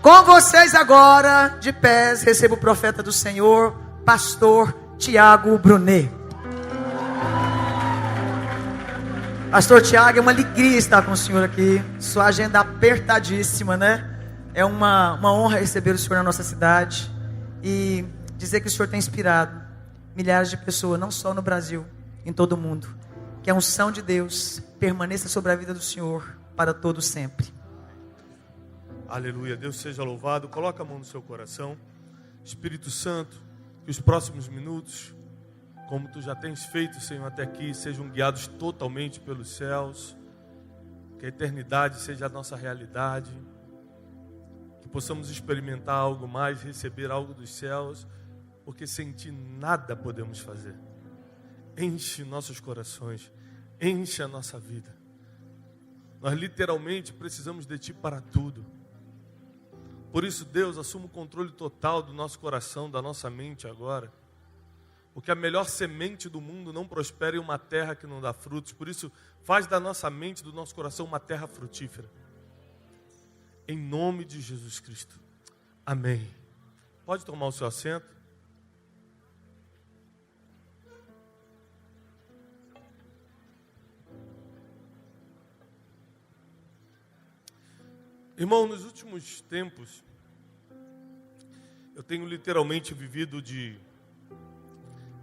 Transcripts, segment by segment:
Com vocês agora, de pés, recebo o profeta do Senhor, pastor Tiago Brunet. Pastor Tiago, é uma alegria estar com o senhor aqui. Sua agenda apertadíssima, né? É uma honra receber o senhor na nossa cidade e dizer que o senhor tem inspirado milhares de pessoas, não só no Brasil, em todo o mundo. Que a unção de Deus permaneça sobre a vida do senhor para todo sempre. Aleluia, Deus seja louvado. Coloca a mão no seu coração. Espírito Santo, que os próximos minutos, como tu já tens feito, Senhor, até aqui, sejam guiados totalmente pelos céus. Que a eternidade seja a nossa realidade. Que possamos experimentar algo mais, receber algo dos céus, porque sem ti nada podemos fazer. Enche nossos corações, enche a nossa vida. Nós literalmente precisamos de ti para tudo. Por isso, Deus, assuma o controle total do nosso coração, da nossa mente agora. Porque a melhor semente do mundo não prospera em uma terra que não dá frutos. Por isso, faz da nossa mente, do nosso coração, uma terra frutífera. Em nome de Jesus Cristo. Amém. Pode tomar o seu assento. Irmão, nos últimos tempos, eu tenho literalmente vivido de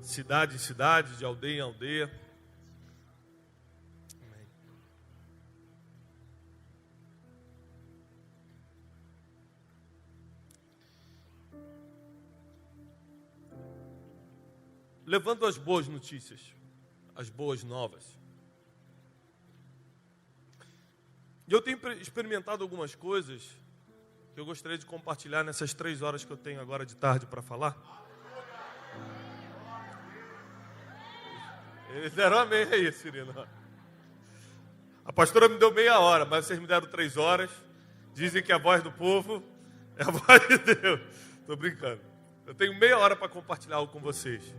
cidade em cidade, de aldeia em aldeia. Amém. Levando as boas notícias, as boas novas. E eu tenho experimentado algumas coisas que eu gostaria de compartilhar nessas 3 horas que eu tenho agora de tarde para falar. Eles deram amém aí, Cirino. A pastora me deu meia hora, mas vocês me deram 3 horas. Dizem que a voz do povo é a voz de Deus. Estou brincando. Eu tenho meia hora para compartilhar algo com vocês.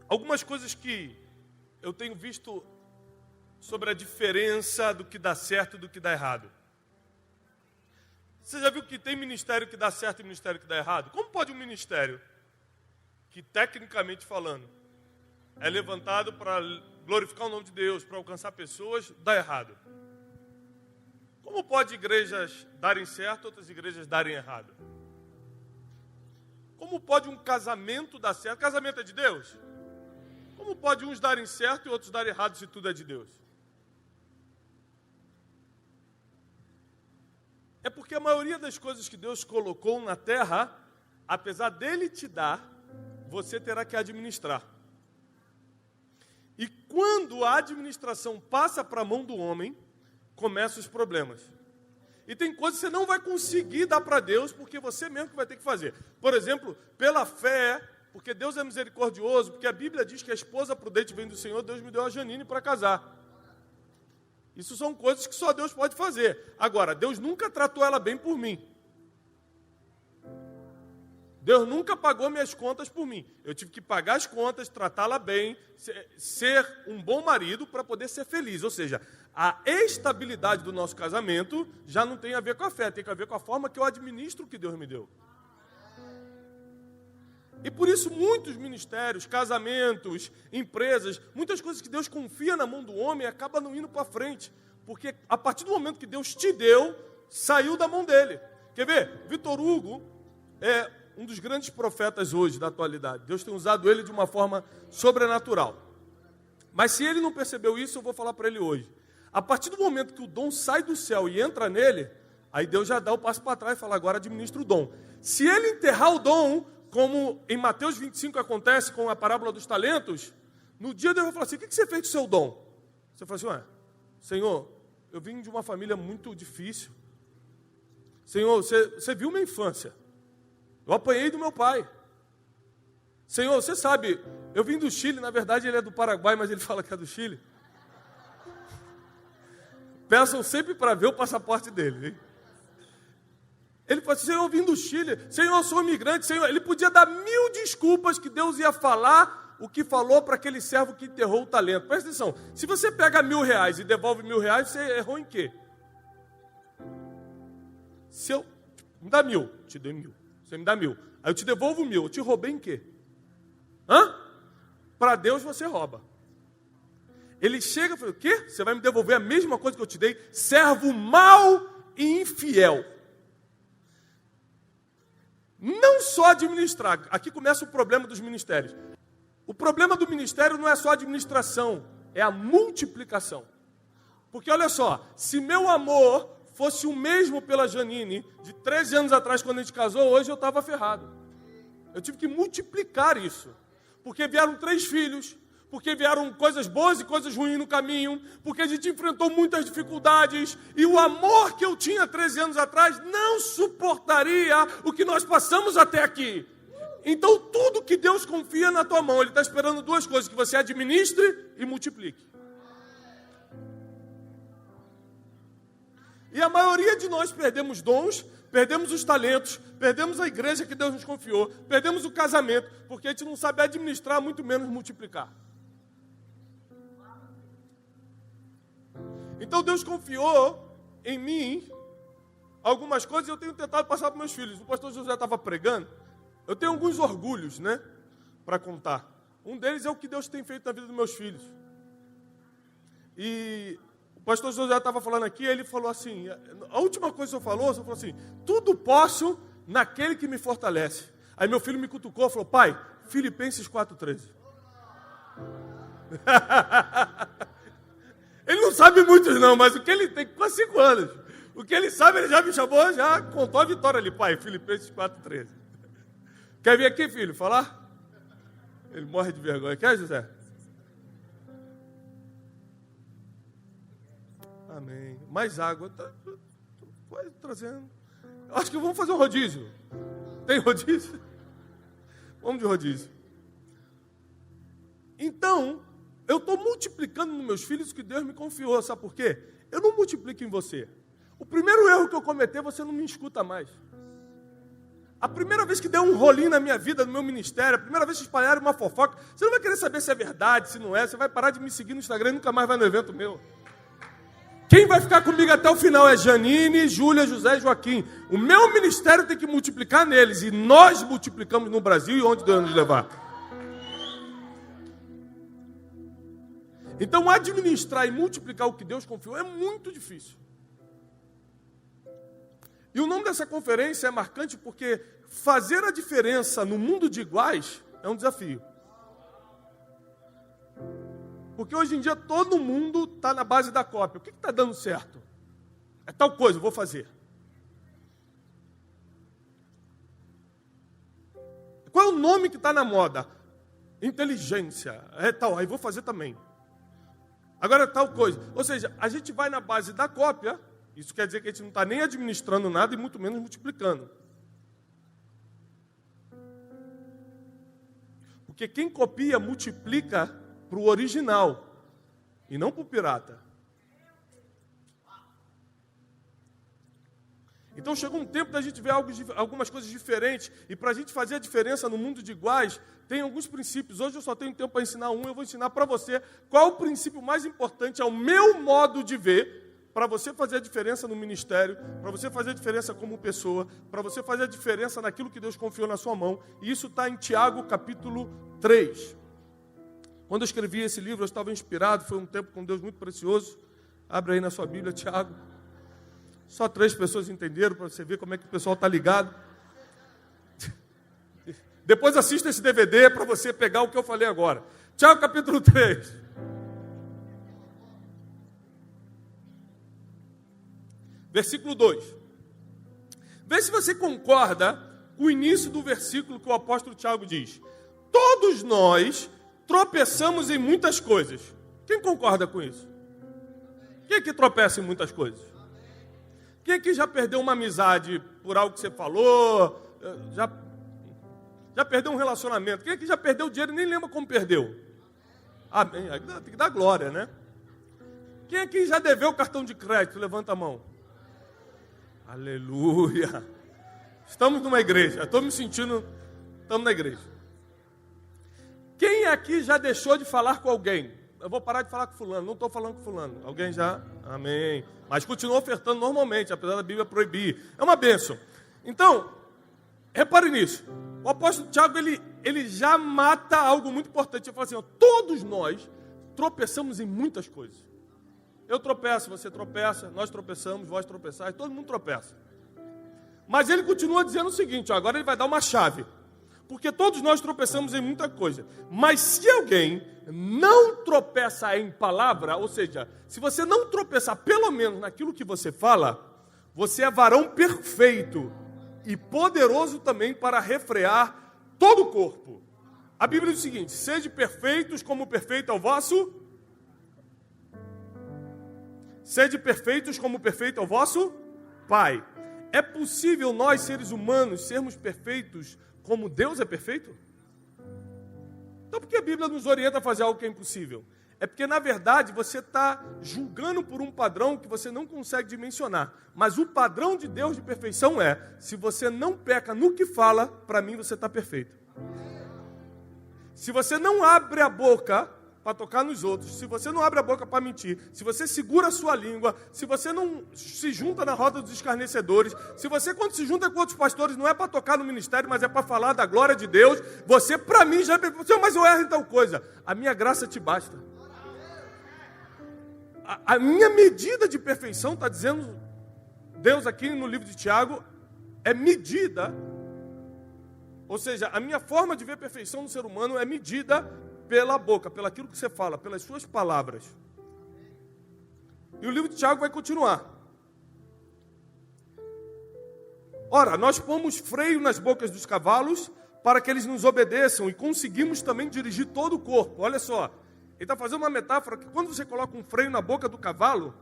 Algumas coisas que eu tenho visto sobre a diferença do que dá certo e do que dá errado. Você já viu que tem ministério que dá certo e ministério que dá errado? Como pode um ministério que, tecnicamente falando, é levantado para glorificar o nome de Deus, para alcançar pessoas, dar errado? Como pode igrejas darem certo e outras igrejas darem errado? Como pode um casamento dar certo? Casamento é de Deus? Como pode uns darem certo e outros darem errado se tudo é de Deus? É porque a maioria das coisas que Deus colocou na terra, apesar dele te dar, você terá que administrar. E quando a administração passa para a mão do homem, começam os problemas. E tem coisas que você não vai conseguir dar para Deus, porque você mesmo que vai ter que fazer. Por exemplo, pela fé, porque Deus é misericordioso, porque a Bíblia diz que a esposa prudente vem do Senhor, Deus me deu a Janine para casar. Isso são coisas que só Deus pode fazer. Agora, Deus nunca tratou ela bem por mim. Deus nunca pagou minhas contas por mim. Eu tive que pagar as contas, tratá-la bem, ser um bom marido para poder ser feliz. Ou seja, a estabilidade do nosso casamento já não tem a ver com a fé, tem a ver com a forma que eu administro o que Deus me deu. E por isso muitos ministérios, casamentos, empresas, muitas coisas que Deus confia na mão do homem acabam não indo para frente. Porque a partir do momento que Deus te deu, saiu da mão dele. Quer ver? Vitor Hugo é um dos grandes profetas hoje da atualidade. Deus tem usado ele de uma forma sobrenatural. Mas se ele não percebeu isso, eu vou falar para ele hoje. A partir do momento que o dom sai do céu e entra nele, aí Deus já dá o passo para trás e fala, agora administra o dom. Se ele enterrar o dom, como em Mateus 25 acontece com a parábola dos talentos, no dia Deus vai falar assim, o que você fez com o seu dom? Você fala assim, Senhor, eu vim de uma família muito difícil. Senhor, você viu minha infância. Eu apanhei do meu pai. Senhor, você sabe, eu vim do Chile, na verdade ele é do Paraguai, mas ele fala que é do Chile. Peçam sempre para ver o passaporte dele, hein? Ele falou assim, Senhor, eu vim do Chile, Senhor, eu sou imigrante, Senhor. Ele podia dar 1000 desculpas que Deus ia falar o que falou para aquele servo que enterrou o talento. Presta atenção, se você pega R$1.000 e devolve R$1.000, você errou em quê? Se eu... Me dá 1.000. Te dei 1.000. Você me dá 1.000. Aí eu te devolvo 1.000. Eu te roubei em quê? Para Deus você rouba. Ele chega e fala, o quê? Você vai me devolver a mesma coisa que eu te dei? Servo mau e infiel. Não só administrar. Aqui começa o problema dos ministérios. O problema do ministério não é só a administração, é a multiplicação. Porque olha só, se meu amor fosse o mesmo pela Janine de 13 anos atrás, quando a gente casou, hoje eu estava ferrado. Eu tive que multiplicar isso. Porque vieram 3 filhos, porque vieram coisas boas e coisas ruins no caminho, porque a gente enfrentou muitas dificuldades, e o amor que eu tinha 13 anos atrás não suportaria o que nós passamos até aqui. Então tudo que Deus confia na tua mão, Ele está esperando 2 coisas, que você administre e multiplique. E a maioria de nós perdemos dons, perdemos os talentos, perdemos a igreja que Deus nos confiou, perdemos o casamento, porque a gente não sabe administrar, muito menos multiplicar. Então Deus confiou em mim algumas coisas e eu tenho tentado passar para meus filhos. O pastor José estava pregando, eu tenho alguns orgulhos, para contar. Um deles é o que Deus tem feito na vida dos meus filhos. E o pastor José estava falando aqui, ele falou assim, a última coisa que o senhor falou assim, tudo posso naquele que me fortalece. Aí meu filho me cutucou e falou, pai, Filipenses 4,13. Ele não sabe muito não, mas o que ele tem, quase 5 anos, o que ele sabe, ele já me chamou, já contou a vitória ali, pai, Filipenses 4,13. Quer vir aqui, filho, falar? Ele morre de vergonha. Quer, José? Amém. Mais água. Vai trazendo. Acho que vamos fazer um rodízio. Tem rodízio? Vamos de rodízio. Então, eu estou multiplicando nos meus filhos o que Deus me confiou. Sabe por quê? Eu não multiplico em você. O primeiro erro que eu cometer, você não me escuta mais. A primeira vez que deu um rolinho na minha vida, no meu ministério, a primeira vez que espalharam uma fofoca, você não vai querer saber se é verdade, se não é. Você vai parar de me seguir no Instagram e nunca mais vai no evento meu. Quem vai ficar comigo até o final é Janine, Júlia, José e Joaquim. O meu ministério tem que multiplicar neles. E nós multiplicamos no Brasil e onde Deus nos levar. Então, administrar e multiplicar o que Deus confiou é muito difícil. E o nome dessa conferência é marcante porque fazer a diferença no mundo de iguais é um desafio. Porque hoje em dia todo mundo está na base da cópia. O que está dando certo? É tal coisa, eu vou fazer. Qual é o nome que está na moda? Inteligência. É tal, aí vou fazer também. Agora é tal coisa. Ou seja, a gente vai na base da cópia. Isso quer dizer que a gente não está nem administrando nada e muito menos multiplicando. Porque quem copia, multiplica para o original e não para o pirata. Então chegou um tempo da gente ver algumas coisas diferentes. E para a gente fazer a diferença no mundo de iguais, tem alguns princípios. Hoje eu só tenho tempo para ensinar um, eu vou ensinar para você qual o princípio mais importante, ao meu modo de ver, para você fazer a diferença no ministério, para você fazer a diferença como pessoa, para você fazer a diferença naquilo que Deus confiou na sua mão. E isso está em Tiago, capítulo 3. Quando eu escrevi esse livro, eu estava inspirado, foi um tempo com Deus muito precioso. Abre aí na sua Bíblia, Tiago. Só 3 pessoas entenderam, para você ver como é que o pessoal está ligado. Depois assista esse DVD para você pegar o que eu falei agora. Tiago, capítulo 3. Versículo 2. Vê se você concorda com o início do versículo que o apóstolo Tiago diz. Todos nós tropeçamos em muitas coisas. Quem concorda com isso? Quem aqui tropeça em muitas coisas? Quem aqui já perdeu uma amizade por algo que você falou? Já perdeu um relacionamento? Quem aqui já perdeu dinheiro e nem lembra como perdeu? Amém. Tem que dar glória, né? Quem aqui já deveu o cartão de crédito? Levanta a mão. Aleluia. Estamos numa igreja. Estou me sentindo... Estamos na igreja. Quem aqui já deixou de falar com alguém? eu vou parar de falar com fulano, não estou falando com fulano. Alguém já? Amém. Mas continua ofertando normalmente, apesar da Bíblia proibir. É uma bênção. Então, repare nisso. O apóstolo Tiago, ele já mata algo muito importante. Ele fala assim, ó, todos nós tropeçamos em muitas coisas. Eu tropeço, você tropeça, nós tropeçamos, vós tropeçais, todo mundo tropeça. Mas ele continua dizendo o seguinte, ó, agora ele vai dar uma chave. Porque todos nós tropeçamos em muita coisa. Mas se alguém não tropeça em palavra, ou seja, se você não tropeçar pelo menos naquilo que você fala, você é varão perfeito e poderoso também para refrear todo o corpo. A Bíblia diz o seguinte, sede perfeitos como perfeito é o vosso... Sede perfeitos como perfeito é o vosso Pai. É possível nós, seres humanos, sermos perfeitos como Deus é perfeito? Então por que a Bíblia nos orienta a fazer algo que é impossível? É porque, na verdade, você está julgando por um padrão que você não consegue dimensionar. Mas o padrão de Deus de perfeição é, se você não peca no que fala, para mim você está perfeito. Se você não abre a boca para tocar nos outros, se você não abre a boca para mentir, se você segura a sua língua, se você não se junta na roda dos escarnecedores, se você, quando se junta com outros pastores, não é para tocar no ministério, mas é para falar da glória de Deus, você, para mim, já é perfeito. Mas eu erro em tal coisa. A minha graça te basta. A minha medida de perfeição, está dizendo Deus aqui no livro de Tiago, é medida, ou seja, a minha forma de ver perfeição no ser humano é medida pela boca, pelo aquilo que você fala, pelas suas palavras. E o livro de Tiago vai continuar. Ora, nós pomos freio nas bocas dos cavalos para que eles nos obedeçam e conseguimos também dirigir todo o corpo. Olha só, ele está fazendo uma metáfora que quando você coloca um freio na boca do cavalo,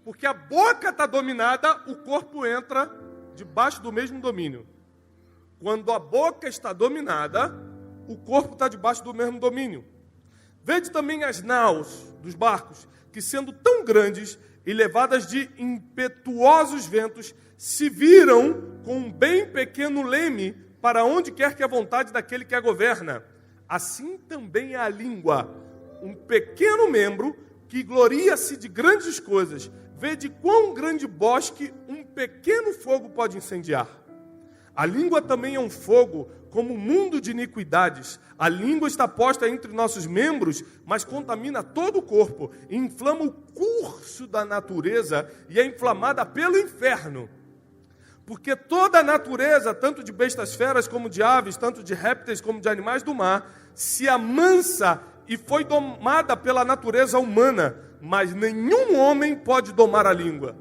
porque a boca está dominada, o corpo entra debaixo do mesmo domínio. Quando a boca está dominada, o corpo está debaixo do mesmo domínio. Vede também as naus dos barcos, que sendo tão grandes e levadas de impetuosos ventos, se viram com um bem pequeno leme para onde quer que a vontade daquele que a governa. Assim também é a língua, um pequeno membro que gloria-se de grandes coisas. Vede quão grande bosque um pequeno fogo pode incendiar. A língua também é um fogo, como um mundo de iniquidades. A língua está posta entre nossos membros, mas contamina todo o corpo, e inflama o curso da natureza, e é inflamada pelo inferno. Porque toda a natureza, tanto de bestas feras como de aves, tanto de répteis como de animais do mar, se amansa e foi domada pela natureza humana, mas nenhum homem pode domar a língua.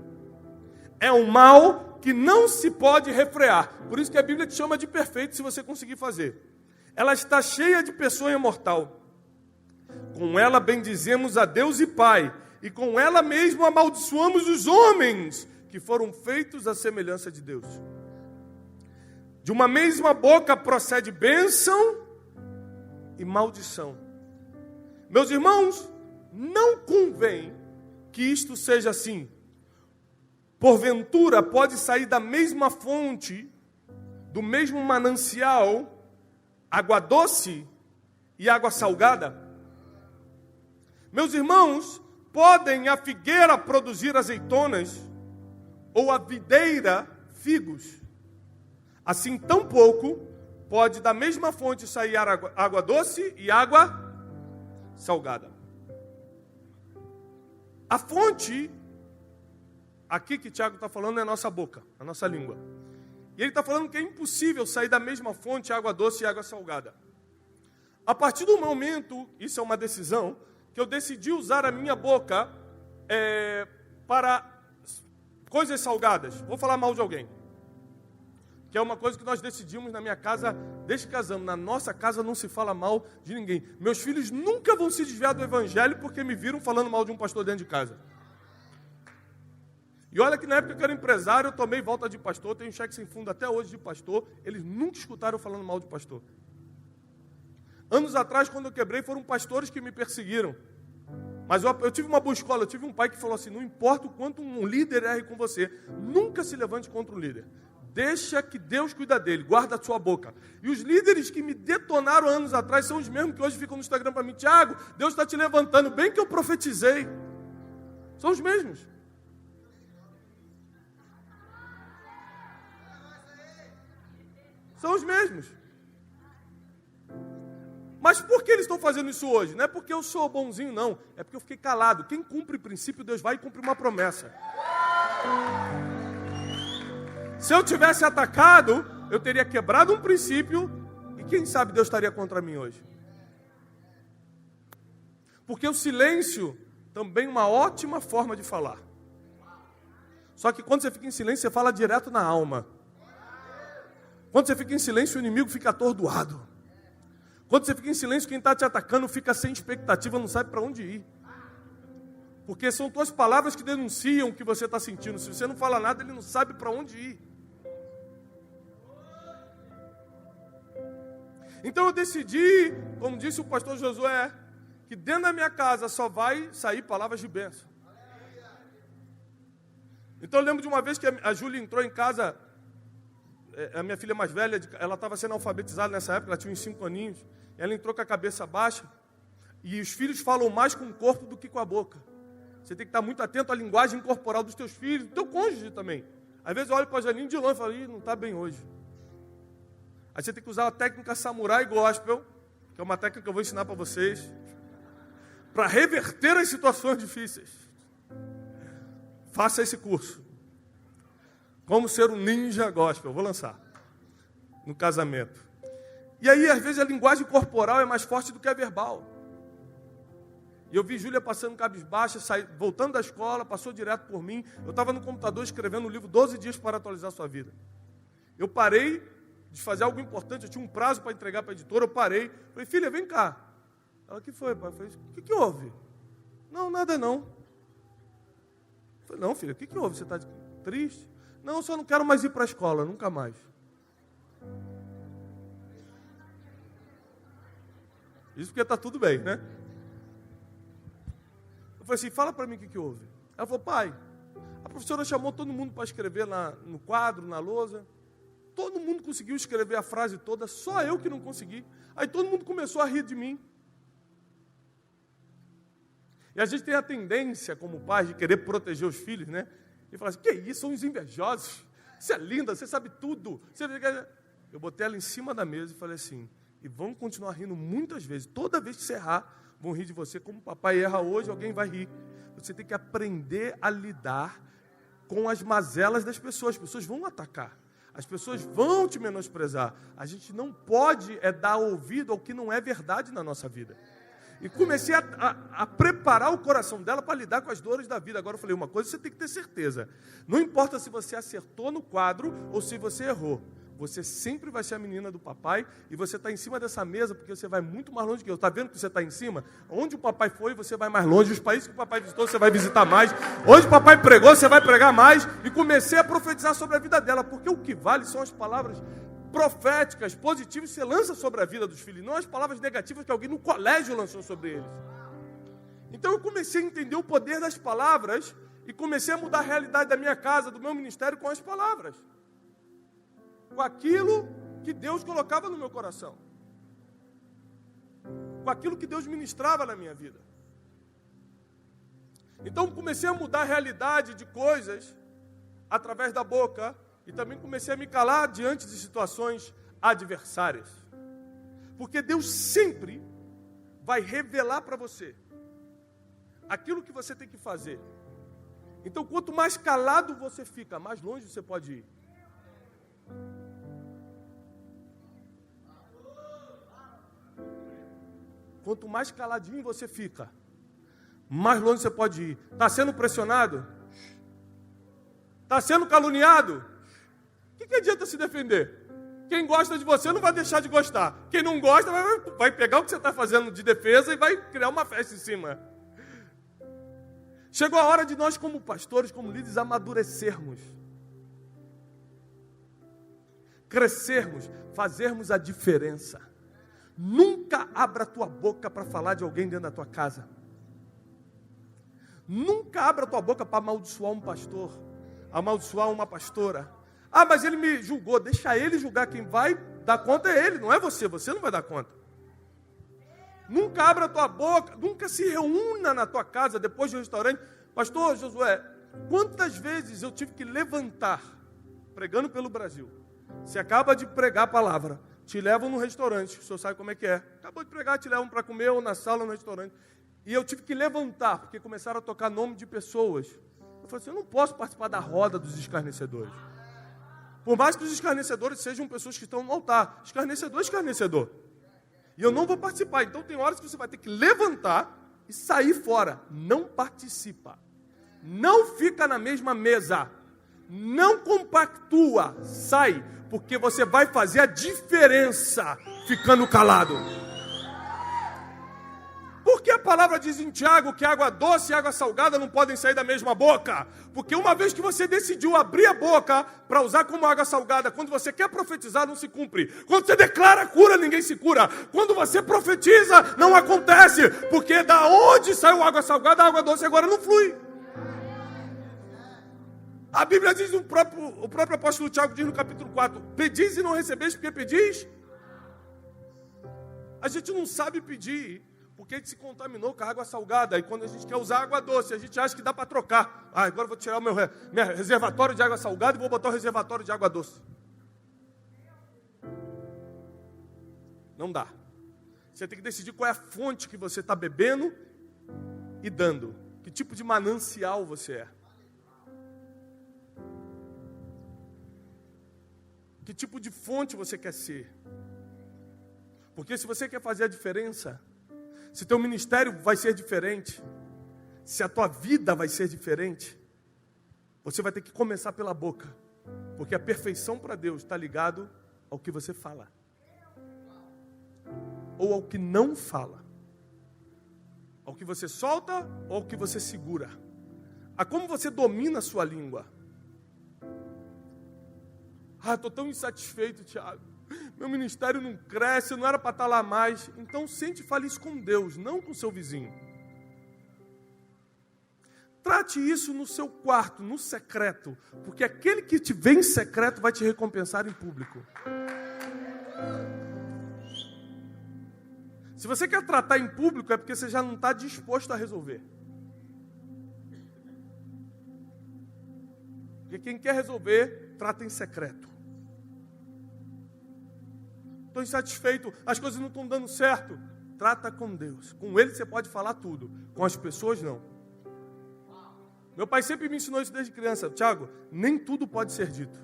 É um mal que não se pode refrear. Por isso que a Bíblia te chama de perfeito, se você conseguir fazer. Ela está cheia de peçonha mortal. Com ela bendizemos a Deus e Pai, e com ela mesmo amaldiçoamos os homens que foram feitos à semelhança de Deus. De uma mesma boca procede bênção e maldição. Meus irmãos, não convém que isto seja assim. Porventura pode sair da mesma fonte, do mesmo manancial, água doce e água salgada? Meus irmãos, podem a figueira produzir azeitonas ou a videira figos? Assim, tampouco pode da mesma fonte sair água doce e água salgada. A fonte aqui que Tiago está falando é a nossa boca, a nossa língua. E ele está falando que é impossível sair da mesma fonte água doce e água salgada. A partir do momento, isso é uma decisão, que eu decidi usar a minha boca para coisas salgadas. Vou falar mal de alguém. Que é uma coisa que nós decidimos na minha casa, desde que casamos. Na nossa casa não se fala mal de ninguém. Meus filhos nunca vão se desviar do evangelho porque me viram falando mal de um pastor dentro de casa. E olha que na época que eu era empresário, eu tomei volta de pastor, tenho cheque sem fundo até hoje de pastor. Eles nunca escutaram falando mal de pastor. Anos atrás, quando eu quebrei, foram pastores que me perseguiram. Mas eu tive uma boa escola, eu tive um pai que falou assim, não importa o quanto um líder erre com você, nunca se levante contra o líder. Deixa que Deus cuida dele, guarda a sua boca. E os líderes que me detonaram anos atrás são os mesmos que hoje ficam no Instagram para mim. Tiago, Deus está te levantando, bem que eu profetizei. São os mesmos. São os mesmos. Mas por que eles estão fazendo isso hoje? Não é porque eu sou bonzinho, não. É porque eu fiquei calado. Quem cumpre princípio, Deus vai e cumpre uma promessa. Se eu tivesse atacado, eu teria quebrado um princípio e quem sabe Deus estaria contra mim hoje. Porque o silêncio também é uma ótima forma de falar. Só que quando você fica em silêncio, você fala direto na alma. Quando você fica em silêncio, o inimigo fica atordoado. Quando você fica em silêncio, quem está te atacando fica sem expectativa, não sabe para onde ir. Porque são tuas palavras que denunciam o que você está sentindo. Se você não fala nada, ele não sabe para onde ir. Então eu decidi, como disse o pastor Josué, que dentro da minha casa só vai sair palavras de bênção. Então eu lembro de uma vez que a Júlia entrou em casa, a minha filha mais velha, ela estava sendo alfabetizada nessa época, ela tinha uns 5 aninhos, ela entrou com a cabeça baixa, e os filhos falam mais com o corpo do que com a boca. Você tem que estar muito atento à linguagem corporal dos teus filhos, do teu cônjuge também. Às vezes eu olho para a Janine de longe e falo, não está bem hoje. Aí você tem que usar a técnica samurai gospel, que é uma técnica que eu vou ensinar para vocês, para reverter as situações difíceis. Faça esse curso. Como ser um ninja gospel, eu vou lançar no casamento. E aí, às vezes, a linguagem corporal é mais forte do que a verbal. E eu vi Júlia passando cabisbaixa, voltando da escola, passou direto por mim. Eu estava no computador escrevendo um livro, 12 dias para atualizar a sua vida. Eu parei de fazer algo importante, eu tinha um prazo para entregar para a editora, eu parei. Falei, filha, vem cá. Ela, o que foi, pai? Eu falei, o que houve? Não, nada não. Eu falei, não, filha, o que houve? Você está triste? Não, eu só não quero mais ir para a escola, nunca mais. Isso porque está tudo bem, né? Eu falei assim, fala para mim o que houve. Ela falou, pai, a professora chamou todo mundo para escrever no quadro, na lousa. Todo mundo conseguiu escrever a frase toda, só eu que não consegui. Aí todo mundo começou a rir de mim. E a gente tem a tendência, como pai, de querer proteger os filhos, né? E falar assim, que isso, são os invejosos. Você é linda, você sabe tudo. Eu botei ela em cima da mesa e falei assim, e vão continuar rindo muitas vezes. Toda vez que você errar, vão rir de você. Como o papai erra hoje, alguém vai rir. Você tem que aprender a lidar com as mazelas das pessoas. As pessoas vão atacar. As pessoas vão te menosprezar. A gente não pode dar ouvido ao que não é verdade na nossa vida. E comecei a preparar o coração dela para lidar com as dores da vida. Agora eu falei, uma coisa você tem que ter certeza. Não importa se você acertou no quadro ou se você errou. Você sempre vai ser a menina do papai e você está em cima dessa mesa porque você vai muito mais longe que eu. Está vendo que você está em cima? Onde o papai foi, você vai mais longe. Os países que o papai visitou, você vai visitar mais. Onde o papai pregou, você vai pregar mais. E comecei a profetizar sobre a vida dela, porque o que vale são as palavras proféticas, positivas, que você lança sobre a vida dos filhos, não as palavras negativas que alguém no colégio lançou sobre eles. Então eu comecei a entender o poder das palavras e comecei a mudar a realidade da minha casa, do meu ministério com as palavras. Com aquilo que Deus colocava no meu coração. Com aquilo que Deus ministrava na minha vida. Então comecei a mudar a realidade de coisas através da boca e também comecei a me calar diante de situações adversárias. Porque Deus sempre vai revelar para você aquilo que você tem que fazer. Então quanto mais calado você fica, mais longe você pode ir. Quanto mais caladinho você fica, mais longe você pode ir. Está sendo pressionado? Está sendo caluniado? O que adianta se defender? Quem gosta de você não vai deixar de gostar. Quem não gosta vai pegar o que você está fazendo de defesa e vai criar uma festa em cima. Chegou a hora de nós, como pastores, como líderes, amadurecermos. Crescermos, fazermos a diferença. Nunca abra a tua boca para falar de alguém dentro da tua casa. Nunca abra a tua boca para amaldiçoar um pastor, amaldiçoar uma pastora. Ah, mas ele me julgou. Deixa ele julgar. Quem vai dar conta é ele, não é você. Você não vai dar conta. Nunca abra a tua boca, nunca se reúna na tua casa depois do restaurante. Pastor Josué, quantas vezes eu tive que levantar, pregando pelo Brasil. Você acaba de pregar a palavra, te levam no restaurante, o senhor sabe como é que é. Acabou de pregar, te levam para comer ou na sala ou no restaurante. E eu tive que levantar, porque começaram a tocar nome de pessoas. Eu falei assim, eu não posso participar da roda dos escarnecedores. Por mais que os escarnecedores sejam pessoas que estão no altar. Escarnecedor é escarnecedor. E eu não vou participar. Então tem horas que você vai ter que levantar e sair fora. Não participa. Não fica na mesma mesa. Não compactua. Sai. Porque você vai fazer a diferença ficando calado. Porque a palavra diz em Tiago que água doce e água salgada não podem sair da mesma boca. Porque uma vez que você decidiu abrir a boca para usar como água salgada, quando você quer profetizar, não se cumpre. Quando você declara cura, ninguém se cura. Quando você profetiza, não acontece. Porque da onde saiu água salgada, a água doce agora não flui. A Bíblia diz, o próprio apóstolo Tiago diz no capítulo 4, pedis e não recebeis porque pedis. A gente não sabe pedir, porque a gente se contaminou com a água salgada. E quando a gente quer usar água doce, a gente acha que dá para trocar. Ah, agora eu vou tirar o meu reservatório de água salgada e vou botar o reservatório de água doce. Não dá. Você tem que decidir qual é a fonte que você está bebendo e dando. Que tipo de manancial você é. Que tipo de fonte você quer ser? Porque se você quer fazer a diferença, se teu ministério vai ser diferente, se a tua vida vai ser diferente, você vai ter que começar pela boca. Porque a perfeição para Deus está ligado ao que você fala. Ou ao que não fala. Ao que você solta ou ao que você segura. A como você domina a sua língua. Ah, estou tão insatisfeito, Tiago. Meu ministério não cresce, eu não era para estar lá mais. Então sente e fale isso com Deus, não com seu vizinho. Trate isso no seu quarto, no secreto. Porque aquele que te vê em secreto vai te recompensar em público. Se você quer tratar em público, é porque você já não está disposto a resolver. Porque quem quer resolver, trata em secreto. Estou insatisfeito, as coisas não estão dando certo. Trata com Deus. Com Ele você pode falar tudo. Com as pessoas, não. Meu pai sempre me ensinou isso desde criança. Tiago, nem tudo pode ser dito.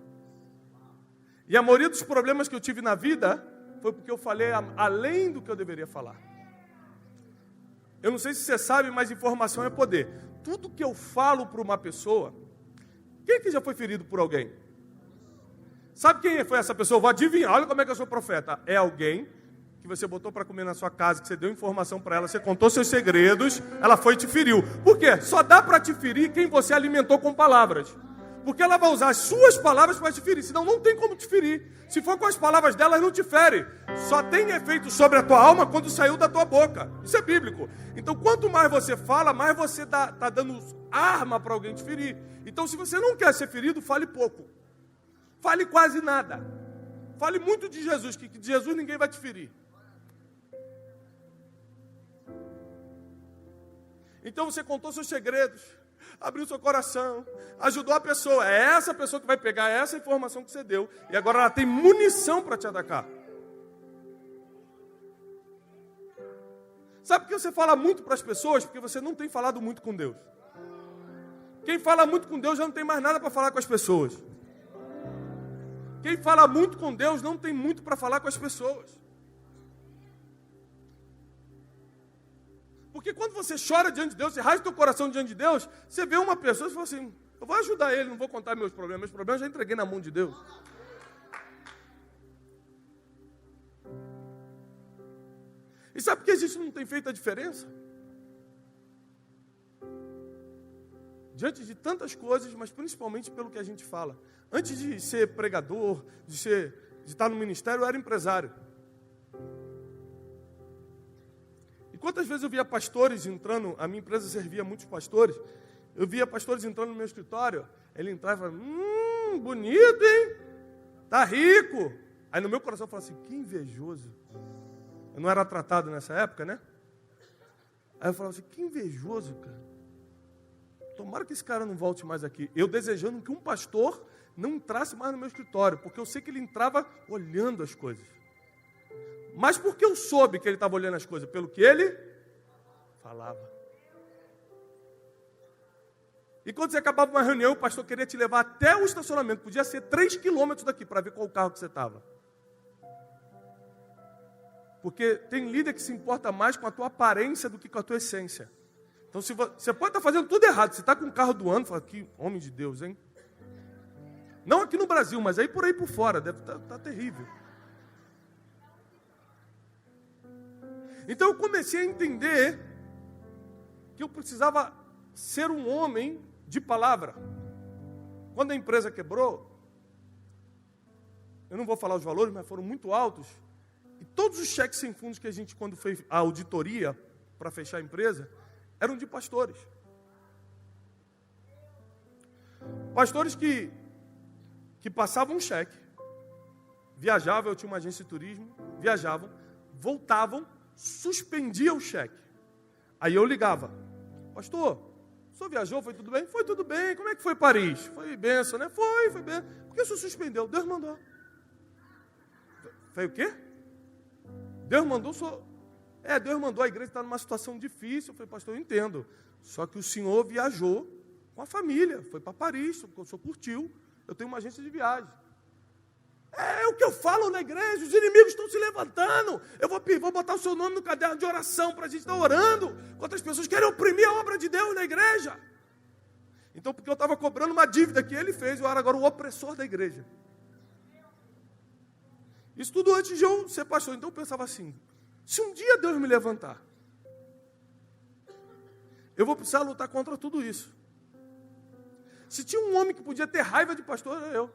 E a maioria dos problemas que eu tive na vida foi porque eu falei além do que eu deveria falar. Eu não sei se você sabe, mas informação é poder. Tudo que eu falo para uma pessoa... Quem que já foi ferido por alguém? Sabe quem foi essa pessoa? Eu vou adivinhar, olha como é que eu sou profeta. É alguém que você botou para comer na sua casa, que você deu informação para ela, você contou seus segredos, ela foi e te feriu. Por quê? Só dá para te ferir quem você alimentou com palavras. Porque ela vai usar as suas palavras para te ferir, senão não tem como te ferir. Se for com as palavras dela, não te fere. Só tem efeito sobre a tua alma quando saiu da tua boca. Isso é bíblico. Então, quanto mais você fala, mais você está dando arma para alguém te ferir. Então, se você não quer ser ferido, fale pouco. Fale quase nada. Fale muito de Jesus, que de Jesus ninguém vai te ferir. Então você contou seus segredos, abriu seu coração, ajudou a pessoa. É essa pessoa que vai pegar essa informação que você deu. E agora ela tem munição para te atacar. Sabe por que você fala muito para as pessoas? Porque você não tem falado muito com Deus. Quem fala muito com Deus já não tem mais nada para falar com as pessoas. Quem fala muito com Deus não tem muito para falar com as pessoas. Porque quando você chora diante de Deus, você rasga o teu coração diante de Deus, você vê uma pessoa e fala assim, eu vou ajudar ele, não vou contar meus problemas eu já entreguei na mão de Deus. E sabe por que a gente não tem feito a diferença? Diante de tantas coisas, mas principalmente pelo que a gente fala. Antes de ser pregador, de estar no ministério, eu era empresário. E quantas vezes eu via pastores entrando, a minha empresa servia muitos pastores, eu via pastores entrando no meu escritório, ele entrava e falava, bonito, hein? Tá rico. Aí no meu coração eu falo assim, que invejoso. Eu não era tratado nessa época, né? Aí eu falava assim, que invejoso, cara. Tomara que esse cara não volte mais aqui. Eu desejando que um pastor não entrasse mais no meu escritório, porque eu sei que ele entrava olhando as coisas. Mas porque eu soube que ele estava olhando as coisas? Pelo que ele falava. E quando você acabava uma reunião, o pastor queria te levar até o estacionamento. Podia ser 3 quilômetros daqui para ver qual carro que você estava. Porque tem líder que se importa mais com a tua aparência do que com a tua essência. Então você pode estar fazendo tudo errado. Você está com um carro do ano, fala, que homem de Deus, hein? Não aqui no Brasil, mas aí por fora. Deve estar terrível. Então eu comecei a entender que eu precisava ser um homem de palavra. Quando a empresa quebrou, eu não vou falar os valores, mas foram muito altos. E todos os cheques sem fundos que a gente, quando fez a auditoria para fechar a empresa, eram de pastores. Pastores que passavam um cheque, viajavam, eu tinha uma agência de turismo, viajavam, voltavam, suspendiam o cheque. Aí eu ligava, pastor, o senhor viajou, foi tudo bem? Foi tudo bem, como é que foi Paris? Foi benção, né? Foi bem. Por que o senhor suspendeu? Deus mandou. Foi o quê? Deus mandou o senhor... Deus mandou, a igreja está numa situação difícil. Eu falei, pastor, eu entendo. Só que o senhor viajou com a família, foi para Paris, o senhor curtiu. Eu tenho uma agência de viagem. É o que eu falo na igreja, os inimigos estão se levantando. Eu vou botar o seu nome no caderno de oração para a gente estar orando. Quantas pessoas querem oprimir a obra de Deus na igreja? Então, porque eu estava cobrando uma dívida que ele fez, eu era agora o opressor da igreja. Isso tudo antes de eu ser pastor. Então eu pensava assim, se um dia Deus me levantar, eu vou precisar lutar contra tudo isso. Se tinha um homem que podia ter raiva de pastor, era eu.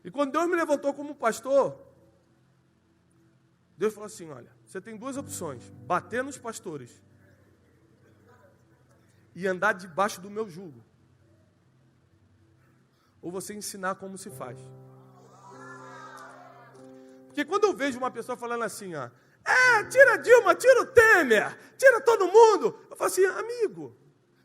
E quando Deus me levantou como pastor, Deus falou assim, olha, você tem 2 opções, bater nos pastores e andar debaixo do meu jugo, ou você ensinar como se faz. Porque quando eu vejo uma pessoa falando assim, tira Dilma, tira o Temer, tira todo mundo, eu falo assim, amigo,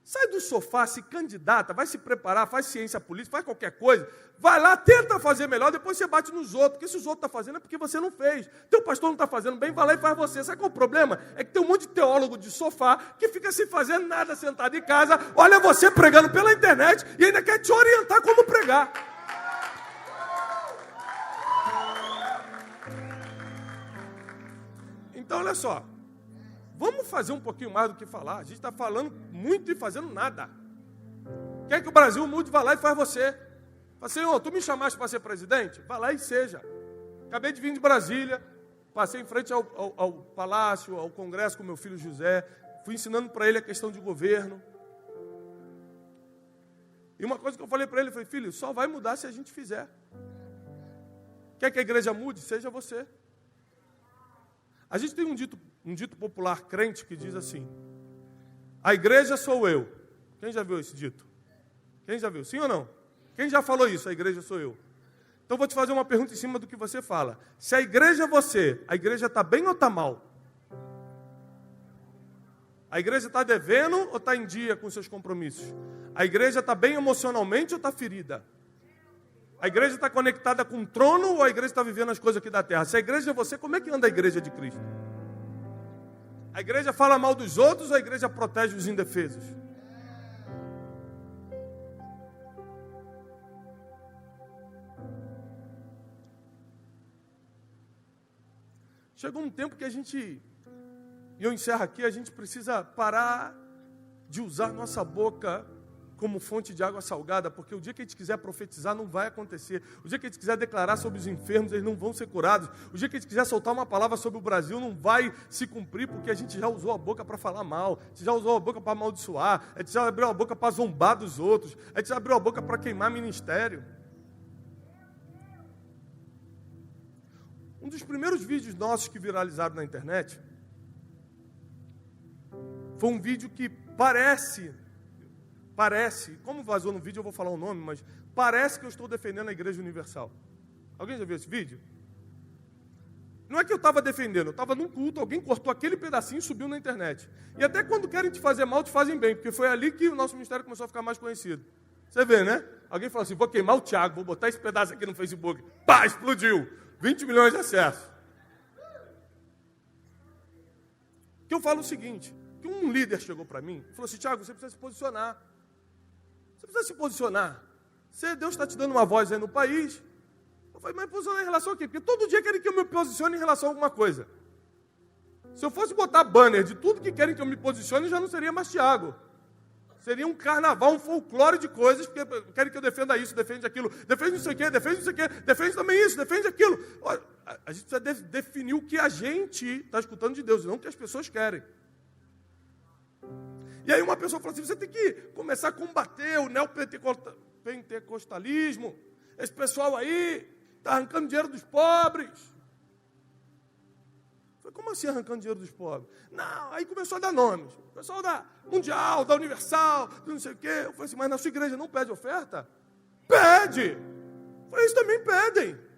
sai do sofá, se candidata, vai se preparar, faz ciência política, faz qualquer coisa, vai lá, tenta fazer melhor, depois você bate nos outros, porque se os outros estão fazendo é porque você não fez. Teu pastor não está fazendo bem, vai lá e faz você. Sabe qual é o problema? É que tem um monte de teólogo de sofá que fica sem fazer nada, sentado em casa, olha você pregando pela internet e ainda quer te orientar como pregar. Então, olha só, vamos fazer um pouquinho mais do que falar. A gente está falando muito e fazendo nada. Quer que o Brasil mude? Vai lá e faz você. Fala, Senhor, tu me chamaste para ser presidente? Vai lá e seja. Acabei de vir de Brasília, passei em frente ao palácio, ao congresso com meu filho José, fui ensinando para ele a questão de governo. E uma coisa que eu falei para ele, filho, só vai mudar se a gente fizer. Quer que a igreja mude? Seja você. A gente tem um dito popular crente que diz assim, a igreja sou eu. Quem já viu esse dito? Quem já viu? Sim ou não? Quem já falou isso? A igreja sou eu. Então vou te fazer uma pergunta em cima do que você fala. Se a igreja é você, a igreja está bem ou está mal? A igreja está devendo ou está em dia com seus compromissos? A igreja está bem emocionalmente ou está ferida? A igreja está conectada com o trono ou a igreja está vivendo as coisas aqui da terra? Se a igreja é você, como é que anda a igreja de Cristo? A igreja fala mal dos outros ou a igreja protege os indefesos? Chegou um tempo que a gente, e eu encerro aqui, a gente precisa parar de usar nossa boca como fonte de água salgada, porque o dia que a gente quiser profetizar não vai acontecer. O dia que a gente quiser declarar sobre os enfermos, eles não vão ser curados. O dia que a gente quiser soltar uma palavra sobre o Brasil, não vai se cumprir, porque a gente já usou a boca para falar mal, a gente já usou a boca para amaldiçoar, a gente já abriu a boca para zombar dos outros, a gente já abriu a boca para queimar ministério. Um dos primeiros vídeos nossos que viralizaram na internet foi um vídeo que parece parece, como vazou no vídeo, eu vou falar o nome, mas parece que eu estou defendendo a Igreja Universal. Alguém já viu esse vídeo? Não é que eu estava defendendo, eu estava num culto, alguém cortou aquele pedacinho e subiu na internet. E até quando querem te fazer mal, te fazem bem, porque foi ali que o nosso ministério começou a ficar mais conhecido. Você vê, né? Alguém falou assim, vou queimar o Thiago, vou botar esse pedaço aqui no Facebook. Pá, explodiu. 20 milhões de acessos. Que eu falo o seguinte, que um líder chegou para mim e falou assim, Thiago, você precisa se posicionar. Você precisa se posicionar. Deus está te dando uma voz aí no país. Eu falei, mas posicionar em relação a quê? Porque todo dia querem que eu me posicione em relação a alguma coisa. Se eu fosse botar banner de tudo que querem que eu me posicione, já não seria mais Thiago. Seria um carnaval, um folclore de coisas, porque querem que eu defenda isso, defende aquilo, defende isso aqui, defende isso aqui, defende também isso, defende aquilo. Olha, a gente precisa definir o que a gente está escutando de Deus, não o que as pessoas querem. E aí uma pessoa fala assim, você tem que começar a combater o neopentecostalismo, esse pessoal aí está arrancando dinheiro dos pobres. Eu falei, como assim arrancando dinheiro dos pobres? Não, aí começou a dar nomes. O pessoal da Mundial, da Universal, não sei o quê. Eu falei assim, mas na sua igreja não pede oferta? Pede! Eu falei, eles também pedem.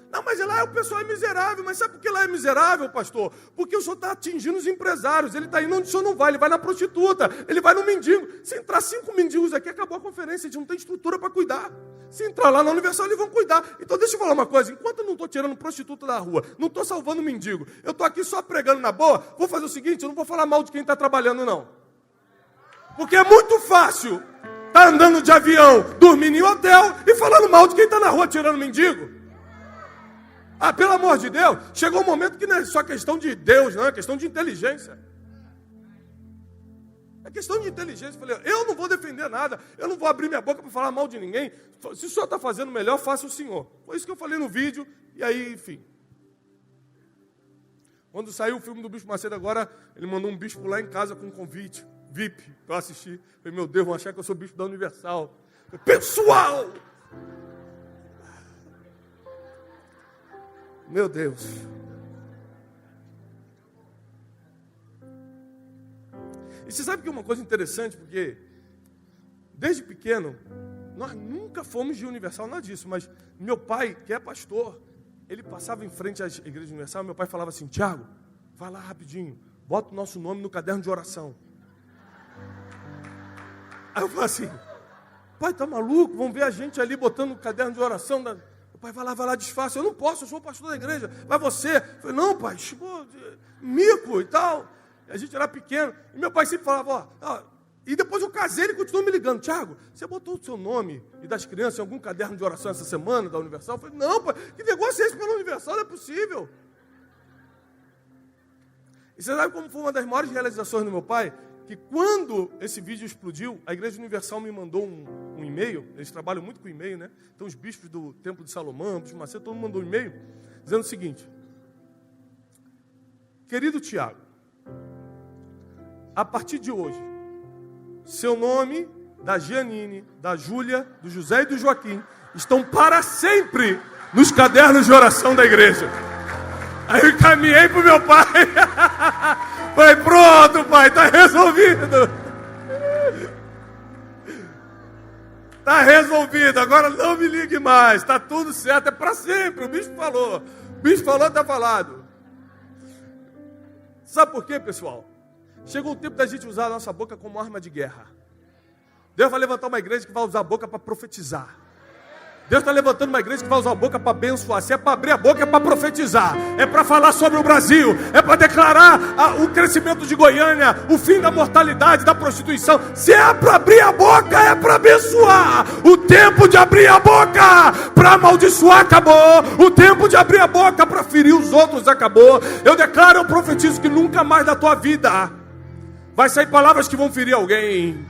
Não, mas lá o pessoal é miserável. Mas sabe por que lá é miserável, pastor? Porque o senhor está atingindo os empresários. Ele está indo onde o senhor não vai. Ele vai na prostituta. Ele vai no mendigo. Se entrar 5 mendigos aqui, acabou a conferência. A gente não tem estrutura para cuidar. Se entrar lá na Universal, eles vão cuidar. Então deixa eu falar uma coisa. Enquanto eu não estou tirando prostituta da rua, não estou salvando mendigo, eu estou aqui só pregando na boa, vou fazer o seguinte, eu não vou falar mal de quem está trabalhando, não. Porque é muito fácil estar andando de avião, dormindo em hotel e falando mal de quem está na rua tirando mendigo. Ah, pelo amor de Deus, chegou um momento que não é só questão de Deus, não, é questão de inteligência. É questão de inteligência. Eu falei, eu não vou defender nada, eu não vou abrir minha boca para falar mal de ninguém. Se o senhor está fazendo melhor, faça o senhor. Foi isso que eu falei no vídeo, e aí, enfim. Quando saiu o filme do Bispo Macedo agora, ele mandou um bispo lá em casa com um convite, VIP, para eu assistir. Eu falei, meu Deus, vão achar que eu sou bispo da Universal. Eu falei, pessoal! Meu Deus. E você sabe que é uma coisa interessante, porque desde pequeno, nós nunca fomos de Universal, nada disso, mas meu pai, que é pastor, ele passava em frente à igreja Universal, meu pai falava assim, Thiago, vai lá rapidinho, bota o nosso nome no caderno de oração. Aí eu falei assim, pai, tá maluco? Vão ver a gente ali botando o caderno de oração. Meu pai, vai lá, desfaça. Eu não posso, eu sou o pastor da igreja. Vai você. Eu falei, não, pai, mico e tal. A gente era pequeno. E meu pai sempre falava, ó. E depois eu casei, ele continuou me ligando. Thiago, você botou o seu nome e das crianças em algum caderno de oração essa semana da Universal? Eu falei, não, pai, que negócio é esse pela Universal? Não é possível. E você sabe como foi uma das maiores realizações do meu pai? Que quando esse vídeo explodiu, a Igreja Universal me mandou um e-mail. Eles trabalham muito com e-mail, né? Então os bispos do Templo de Salomão, Bispo Macedo, todo mundo mandou um e-mail dizendo o seguinte: querido Thiago, a partir de hoje, seu nome, da Gianine, da Júlia, do José e do Joaquim estão para sempre nos cadernos de oração da igreja. Aí eu encaminhei para o meu pai. Falei, pronto, pai, está resolvido. Está resolvido, agora não me ligue mais, está tudo certo, é para sempre, o bispo falou. O bispo falou, está falado. Sabe por quê, pessoal? Chegou o tempo da gente usar a nossa boca como arma de guerra. Deus vai levantar uma igreja que vai usar a boca para profetizar. Deus está levantando uma igreja que vai usar a boca para abençoar. Se é para abrir a boca, é para profetizar. É para falar sobre o Brasil. É para declarar o crescimento de Goiânia, o fim da mortalidade, da prostituição. Se é para abrir a boca, é para abençoar. O tempo de abrir a boca para amaldiçoar acabou. O tempo de abrir a boca para ferir os outros acabou. Eu declaro, eu profetizo que nunca mais da tua vida vai sair palavras que vão ferir alguém.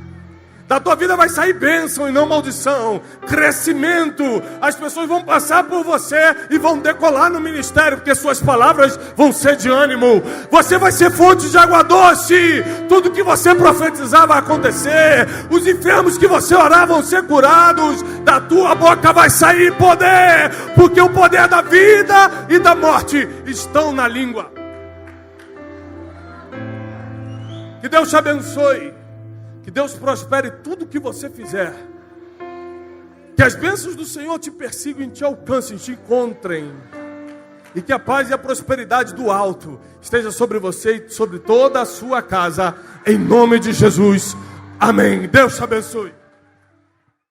Da tua vida vai sair bênção e não maldição, crescimento. As pessoas vão passar por você e vão decolar no ministério, porque suas palavras vão ser de ânimo. Você vai ser fonte de água doce. Tudo que você profetizar vai acontecer. Os enfermos que você orar vão ser curados. Da tua boca vai sair poder, porque o poder da vida e da morte estão na língua. Que Deus te abençoe. Que Deus prospere tudo que você fizer. Que as bênçãos do Senhor te persigam, te alcancem, te encontrem. E que a paz e a prosperidade do alto esteja sobre você e sobre toda a sua casa. Em nome de Jesus. Amém. Deus te abençoe.